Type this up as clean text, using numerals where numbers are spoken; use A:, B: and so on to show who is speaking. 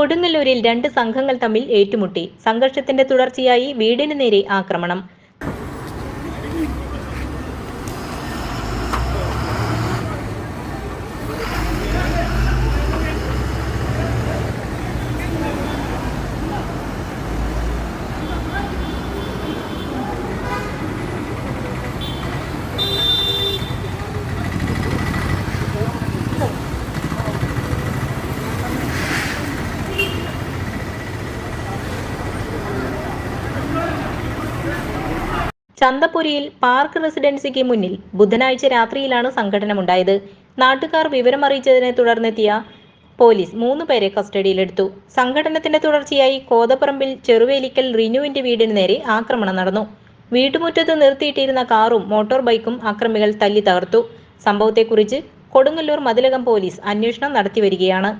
A: കൊടുങ്ങല്ലൂരിൽ രണ്ട് സംഘങ്ങൾ തമ്മിൽ ഏറ്റുമുട്ടി. സംഘർഷത്തിന്റെ തുടർച്ചയായി വീടിന് നേരെ ആക്രമണം. ചന്തപുരിയിൽ പാർക്ക് റെസിഡൻസിക്ക് മുന്നിൽ ബുധനാഴ്ച രാത്രിയിലാണ് സംഘടനമുണ്ടായത്. നാട്ടുകാർ വിവരമറിയിച്ചതിനെ തുടർന്നെത്തിയ പോലീസ് 3 പേരെ കസ്റ്റഡിയിലെടുത്തു. സംഘടനത്തിന്റെ തുടർച്ചയായി കോതപ്പറമ്പിൽ ചെറുവേലിക്കൽ റിനുവിന്റെ വീടിന് നേരെ ആക്രമണം നടന്നു. വീട്ടുമുറ്റത്ത് നിർത്തിയിട്ടിരുന്ന കാറും മോട്ടോർ ബൈക്കും അക്രമികൾ തല്ലി തകർത്തു. സംഭവത്തെക്കുറിച്ച് കൊടുങ്ങല്ലൂർ മതിലകം പോലീസ് അന്വേഷണം നടത്തിവരികയാണ്.